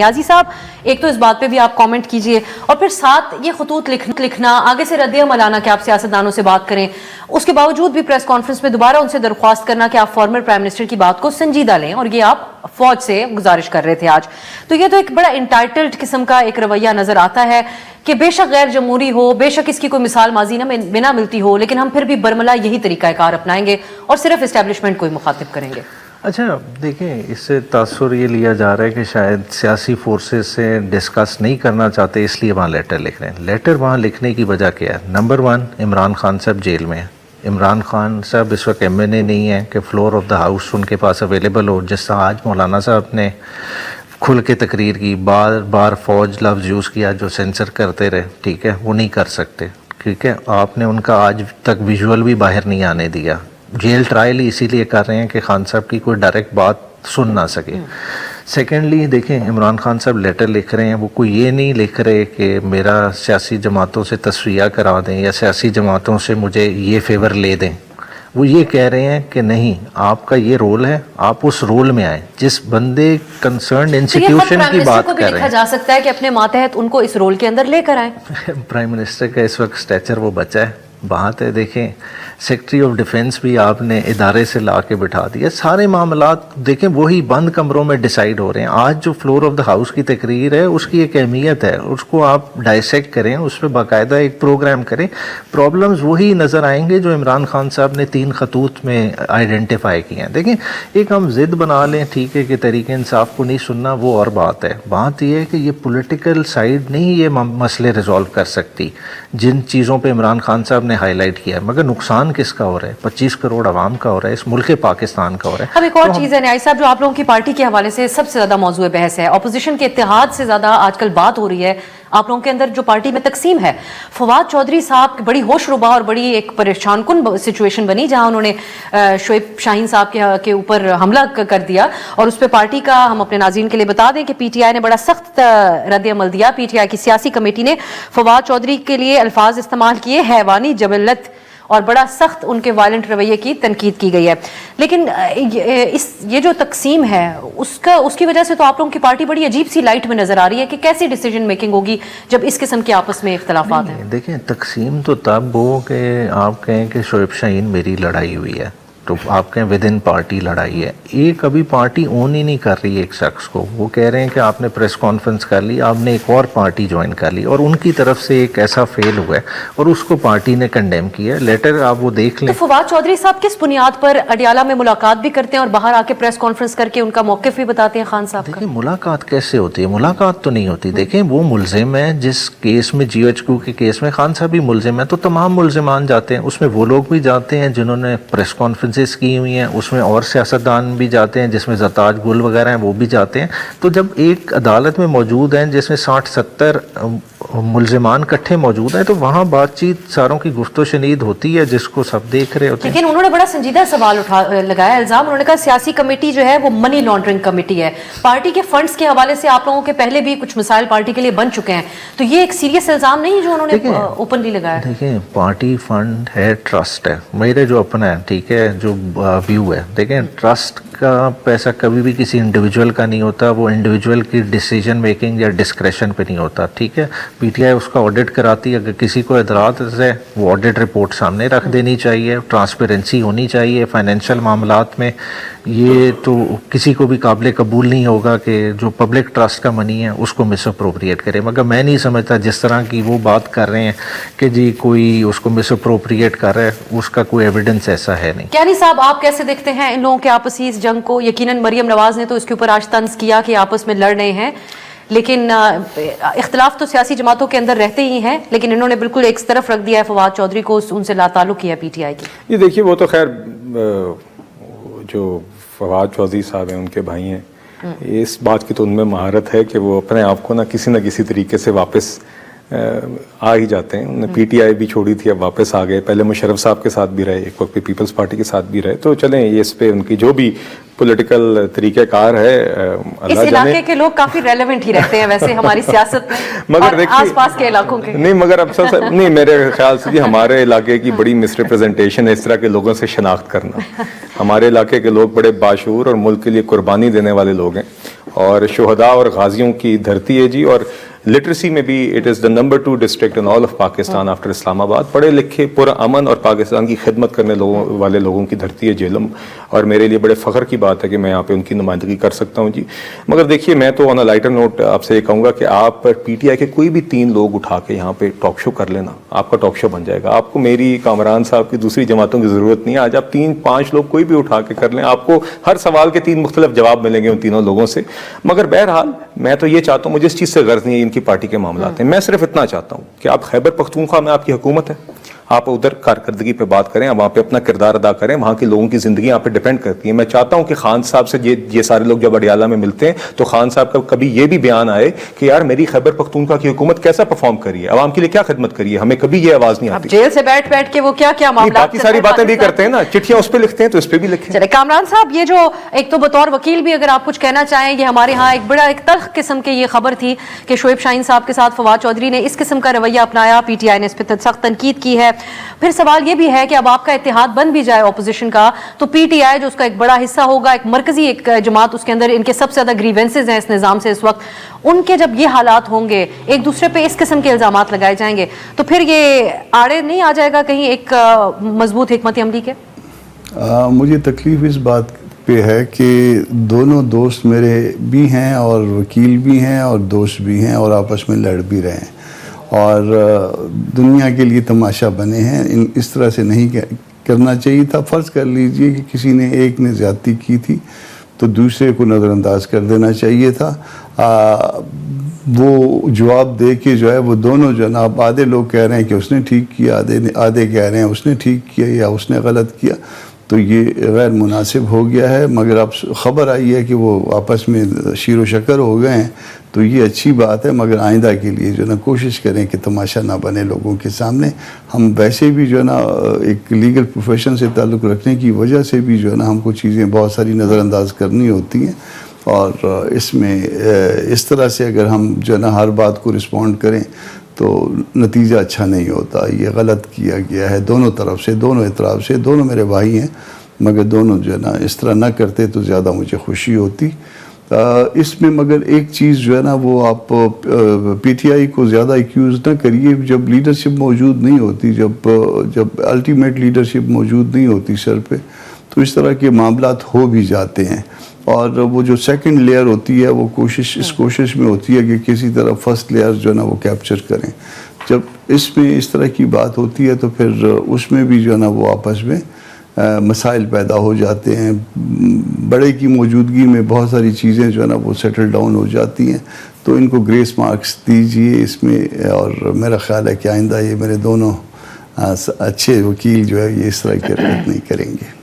نیازی صاحب، ایک تو اس بات پہ بھی آپ کامنٹ کیجئے اور پھر ساتھ یہ خطوط لکھنا آگے سے رد عمل آنا کہ آپ سیاستدانوں سے بات کریں، اس کے باوجود بھی پریس کانفرنس میں دوبارہ ان سے درخواست کرنا کہ آپ فارمر پرائم منسٹر کی بات کو سنجیدہ لیں، اور یہ آپ فوج سے گزارش کر رہے تھے آج. تو یہ تو ایک بڑا انٹائٹلڈ قسم کا ایک رویہ نظر آتا ہے کہ بے شک غیر جمہوری ہو، بے شک اس کی کوئی مثال ماضی میں نہ ملتی ہو، لیکن ہم پھر بھی برملا یہی طریقہ کار اپنائیں گے اور صرف اسٹیبلشمنٹ کو ہی مخاطب کریں گے. اچھا دیکھیں، اس سے تاثر یہ لیا جا رہا ہے کہ شاید سیاسی فورسز سے ڈسکس نہیں کرنا چاہتے، اس لیے وہاں لیٹر لکھ رہے ہیں. لیٹر وہاں لکھنے کی وجہ کیا ہے؟ نمبر 1، عمران خان صاحب جیل میں ہیں. عمران خان صاحب اس وقت ایم این اے نہیں ہیں کہ فلور آف دا ہاؤس ان کے پاس اویلیبل ہو. جس طرح آج مولانا صاحب نے کھل کے تقریر کی، بار بار فوج لفظ یوز کیا جو سینسر کرتے رہے، ٹھیک ہے، وہ نہیں کر سکتے. ٹھیک ہے، آپ نے ان کا آج تک ویژول بھی باہر نہیں آنے دیا. جیل ٹرائل ہی اسی لیے کر رہے ہیں کہ خان صاحب کی کوئی ڈائریکٹ بات سن نہ سکے. سیکنڈلی دیکھیں، عمران خان صاحب لیٹر لکھ رہے ہیں، وہ کوئی یہ نہیں لکھ رہے کہ میرا سیاسی جماعتوں سے تصفیہ کرا دیں یا سیاسی جماعتوں سے مجھے یہ فیور لے دیں. وہ یہ کہہ رہے ہیں کہ نہیں، آپ کا یہ رول ہے، آپ اس رول میں آئیں. جس بندے کنسرنڈ انسٹیٹیوشن کی بات کر رہے ہیں، لکھا جا سکتا ہے کہ اپنے ماتحت ان کو اس رول کے اندر لے کر آئیں. پرائم منسٹر کا اس وقت سٹیچر وہ بچا ہے، بات ہے. دیکھیں، سیکرٹری آف ڈیفنس بھی آپ نے ادارے سے لا کے بٹھا دیا. سارے معاملات دیکھیں وہی بند کمروں میں ڈیسائیڈ ہو رہے ہیں. آج جو فلور آف دا ہاؤس کی تقریر ہے، اس کی ایک اہمیت ہے، اس کو آپ ڈائسیکٹ کریں، اس پہ باقاعدہ ایک پروگرام کریں. پرابلمز وہی نظر آئیں گے جو عمران خان صاحب نے 3 خطوط میں آئیڈینٹیفائی کیے ہیں. دیکھیں، ایک ہم ضد بنا لیں، ٹھیک ہے، کہ تحریک انصاف کو نہیں سننا، وہ اور بات ہے. بات یہ ہے کہ یہ پولیٹیکل سائیڈ نہیں یہ مسئلے ریزالو کر سکتی جن چیزوں پہ عمران خان صاحب نے ہائی لائٹ کیا ہے. مگر نقصان کس کا ہو رہا ہے؟ 25 کروڑ عوام کا ہو رہا ہے، اس ملک پاکستان کا ہو رہا ہے. اب ایک اور چیز ہے نیازی صاحب جو آپ لوگوں کی پارٹی کے حوالے سے سب سے زیادہ موضوع بحث ہے، اپوزیشن کے اتحاد سے زیادہ آج کل بات ہو رہی ہے آپ لوگوں کے اندر جو پارٹی میں تقسیم ہے. فواد چودھری صاحب کی بڑی ہوش ربا اور بڑی ایک پریشان کن سچویشن بنی جہاں انہوں نے شعیب شاہین صاحب کے اوپر حملہ کر دیا، اور اس پہ پارٹی کا ہم اپنے ناظرین کے لیے بتا دیں کہ پی ٹی آئی نے بڑا سخت رد عمل دیا. پی ٹی آئی کی سیاسی کمیٹی نے فواد چودھری کے لیے الفاظ استعمال کیے حیوانی جبلت، اور بڑا سخت ان کے وائلنٹ رویے کی تنقید کی گئی ہے. لیکن یہ جو تقسیم ہے اس کی وجہ سے تو آپ لوگوں کی پارٹی بڑی عجیب سی لائٹ میں نظر آ رہی ہے کہ کیسی ڈیسیجن میکنگ ہوگی جب اس قسم کے آپس میں اختلافات ہیں. دیکھیں، تقسیم تو تب ہو کہ آپ کہیں کہ شعیب شاہین میری لڑائی ہوئی ہے، تو آپ کہیں ود ان پارٹی لڑائی ہے. ایک ابھی پارٹی اون ہی نہیں کر رہی ایک شخص کو. وہ کہہ رہے ہیں کہ آپ نے پریس کانفرنس کر لی، آپ نے ایک اور پارٹی جوائن کر لی، اور ان کی طرف سے ایک ایسا فیل ہوا ہے اور اس کو پارٹی نے کنڈیم کیا ہے. لیٹر آپ وہ دیکھ لیں. تو فواد چودھری صاحب کس بنیاد پر اڈیالہ میں ملاقات بھی کرتے ہیں اور باہر آ کے پریس کانفرنس کر کے ان کا موقف بھی بتاتے ہیں خان صاحب کا؟ دیکھیں، ملاقات کیسے ہوتی ہے؟ ملاقات تو نہیں ہوتی. دیکھیں، وہ ملزم ہے جس کیس میں جی ایچ کیو کے کیس میں خان صاحب بھی ملزم ہے، تو تمام ملزمان جاتے ہیں. اس میں وہ لوگ بھی جاتے ہیں جنہوں نے پریس کانفرنسز کی ہوئی ہیں، اس میں اور سیاستدان بھی جاتے ہیں جس میں زرتاج گل وغیرہ ہیں، وہ بھی جاتے ہیں. تو جب ایک عدالت میں موجود ہیں جس میں 60-70 ملزمان کٹھے موجود ہیں، تو وہاں بات چیت ساروں کی گفت و شنید ہوتی ہے جس کو سب دیکھ رہے ہوتے ہیں. لیکن انہوں نے بڑا سنجیدہ سوال لگایا، الزام. انہوں نے کہا سیاسی کمیٹی جو ہے وہ منی لانڈرنگ کمیٹی ہے. پارٹی کے فنڈز کے حوالے سے آپ لوگوں کے پہلے بھی کچھ مسائل پارٹی کے لیے بن چکے ہیں، تو یہ ایک سیریس الزام نہیں جو انہوں نے اوپنلی لگایا. دیکھیں، پارٹی فنڈ ہے، ٹرسٹ ہے. میرے جو اپنا ہے، ٹھیک ہے، جو ویو ہے، دیکھیں، ٹرسٹ کا پیسہ کبھی بھی کسی انڈیویجول کا نہیں ہوتا. وہ انڈیویجول کی ڈیسیجن میکنگ یا ڈسکریشن پہ نہیں ہوتا. ٹھیک ہے، پی ٹی آئی اس کا آڈٹ کراتی ہے. اگر کسی کو اعتراض ہے، وہ آڈٹ رپورٹ سامنے رکھ دینی چاہیے. ٹرانسپیرنسی ہونی چاہیے فائنینشیل معاملات میں. یہ تو کسی کو بھی قابل قبول نہیں ہوگا کہ جو پبلک ٹرسٹ کا منی ہے اس کو مس اپروپریٹ کرے. مگر میں نہیں سمجھتا جس طرح کی وہ بات کر رہے ہیں کہ جی کوئی اس کو مس اپروپریٹ کر رہا ہے، اس کا کوئی ایویڈنس ایسا ہے نہیں. کیانی صاحب، آپ کیسے دیکھتے ہیں ان لوگوں کے آپسی اس جنگ کو؟ یقیناً مریم نواز نے تو اس کے اوپر آج طنز کیا کہ آپس میں لڑ رہے ہیں، لیکن اختلاف تو سیاسی جماعتوں کے اندر رہتے ہی ہیں، لیکن انہوں نے بالکل ایک طرف رکھ دیا ہے فواد چودھری کو، ان سے لا تعلق کیا ہے پی ٹی آئی کی. یہ دیکھیے، وہ تو خیر جو فواد چودھری صاحب ہیں ان کے بھائی ہیں، اس بات کی تو ان میں مہارت ہے کہ وہ اپنے آپ کو نہ کسی طریقے سے واپس آ ہی جاتے ہیں. انہوں نے پی ٹی آئی بھی چھوڑی تھی، اب واپس آ گئے. پہلے مشرف صاحب کے ساتھ بھی رہے، ایک وقت پہ پیپلز پارٹی کے ساتھ بھی رہے. تو چلیں، یہ اس پہ ان کی جو بھی پولیٹیکل طریقہ کار ہے، اس علاقے کے لوگ کافی ریلیونٹ ہی رہتے ہیں ویسے ہماری سیاست میں، مگر آس پاس کے علاقوں کے نہیں. مگر اب نہیں، میرے خیال سے ہمارے علاقے کی بڑی مس ریپرزنٹیشن ہے اس طرح کے لوگوں سے شناخت کرنا. ہمارے علاقے کے لوگ بڑے باشعور اور ملک کے لیے قربانی دینے والے لوگ ہیں، اور شہداء اور غازیوں کی دھرتی ہے جی. اور لٹریسی میں بھی it is the number 2 district in all of Pakistan after Islamabad. پڑھے لکھے پورا امن اور پاکستان کی خدمت کرنے والے لوگوں کی دھرتی ہے جہلم, اور میرے لیے بڑے فخر کی بات ہے کہ میں یہاں پہ ان کی نمائندگی کر سکتا ہوں جی. مگر دیکھیے میں تو آن اے لائٹر نوٹ آپ سے یہ کہوں گا کہ آپ پی ٹی آئی کے کوئی بھی 3 لوگ اٹھا کے یہاں پہ ٹاک شو کر لینا, آپ کا ٹاک شو بن جائے گا. آپ کو میری, کامران صاحب کی, دوسری جماعتوں کی ضرورت نہیں ہے. آج آپ 3-5 لوگ کوئی بھی اٹھا کے کر لیں, آپ کو ہر سوال کے 3 مختلف جواب ملیں گے ان تینوں لوگوں سے. مگر بہرحال میں تو یہ چاہتا ہوں, مجھے اس چیز سے غرض نہیں ہے ان کی پارٹی کے معاملات ہیں. میں صرف اتنا چاہتا ہوں کہ آپ خیبر پختونخوا میں آپ کی حکومت ہے, آپ ادھر کارکردگی پہ بات کریں, وہاں پہ اپنا کردار ادا کریں. وہاں کے لوگوں کی زندگی آپ پہ ڈیپینڈ کرتی ہے. میں چاہتا ہوں کہ خان صاحب سے یہ سارے لوگ جب اڈیالہ میں ملتے ہیں تو خان صاحب کا کبھی یہ بھی بیان آئے کہ یار میری خیبر پختونخوا کی حکومت کیسا پرفارم کری ہے, عوام کے لیے کیا خدمت کری ہے. ہمیں کبھی یہ آواز نہیں آتی. جیل سے بیٹھ کے وہ کیا معاملات, باقی ساری باتیں بھی کرتے ہیں نا, چٹھیاں اس پہ لکھتے ہیں تو اس پہ بھی لکھیں. چلے کامران صاحب, یہ جو ایک تو بطور وکیل بھی اگر آپ کچھ کہنا چاہیں, یہ ہمارے ہاں ایک تلخ قسم کے یہ خبر تھی کہ شعیب شاہین صاحب کے ساتھ فواد چودھری نے اس قسم کا رویہ اپنایا, پی ٹی آئی نے اس پہ سخت تنقید کی ہے. پھر سوال یہ بھی ہے کہ اب آپ کا اتحاد بن بھی جائے اپوزیشن کا, تو پی ٹی آئی جو اس کا ایک بڑا حصہ ہوگا, ایک مرکزی ایک جماعت, اس کے اندر ان کے سب سے زیادہ گریونسز ہیں اس نظام سے اس وقت, ان کے جب یہ حالات ہوں گے, ایک دوسرے پہ اس قسم کے الزامات لگائے جائیں گے, تو پھر یہ آڑے نہیں آ جائے گا کہیں ایک مضبوط حکمت عملی کے؟ مجھے تکلیف اس بات پہ ہے کہ دونوں دوست میرے بھی ہیں اور وکیل بھی ہیں اور دوست بھی ہیں اور آپس میں لڑ بھی رہے ہیں اور دنیا کے لیے تماشا بنے ہیں. اس طرح سے نہیں کرنا چاہیے تھا. فرض کر لیجئے کہ کسی نے ایک نے زیادتی کی تھی تو دوسرے کو نظر انداز کر دینا چاہیے تھا. وہ جواب دے کے جو ہے وہ دونوں جناب, آدھے لوگ کہہ رہے ہیں کہ اس نے ٹھیک کیا, آدھے کہہ رہے ہیں اس نے ٹھیک کیا یا اس نے غلط کیا, تو یہ غیر مناسب ہو گیا ہے. مگر اب خبر آئی ہے کہ وہ آپس میں شیر و شکر ہو گئے ہیں, تو یہ اچھی بات ہے. مگر آئندہ کے لیے جو ہے نا کوشش کریں کہ تماشا نہ بنے لوگوں کے سامنے. ہم ویسے بھی جو ہے نا ایک لیگل پروفیشن سے تعلق رکھنے کی وجہ سے بھی جو ہے نا ہم کو چیزیں بہت ساری نظر انداز کرنی ہوتی ہیں, اور اس میں اس طرح سے اگر ہم جو ہے نا ہر بات کو رسپونڈ کریں تو نتیجہ اچھا نہیں ہوتا. یہ غلط کیا گیا ہے دونوں طرف سے, دونوں اطراف سے. دونوں میرے بھائی ہیں, مگر دونوں جو ہے نا اس طرح نہ کرتے تو زیادہ مجھے خوشی ہوتی. اس میں مگر ایک چیز جو ہے نا وہ آپ پی ٹی آئی کو زیادہ ایکیوز نہ کریے. جب لیڈرشپ موجود نہیں ہوتی, جب الٹیمیٹ لیڈرشپ موجود نہیں ہوتی سر پہ, تو اس طرح کے معاملات ہو بھی جاتے ہیں. اور وہ جو سیکنڈ لیئر ہوتی ہے وہ اس کوشش میں ہوتی ہے کہ کسی طرح فرسٹ لیئر جو ہے نا وہ کیپچر کریں. جب اس میں اس طرح کی بات ہوتی ہے تو پھر اس میں بھی جو ہے نا وہ آپس میں مسائل پیدا ہو جاتے ہیں. بڑے کی موجودگی میں بہت ساری چیزیں جو ہے نا وہ سیٹل ڈاؤن ہو جاتی ہیں. تو ان کو گریس مارکس دیجئے اس میں, اور میرا خیال ہے کہ آئندہ یہ میرے دونوں اچھے وکیل جو ہے یہ اس طرح کی حرکت نہیں کریں گے.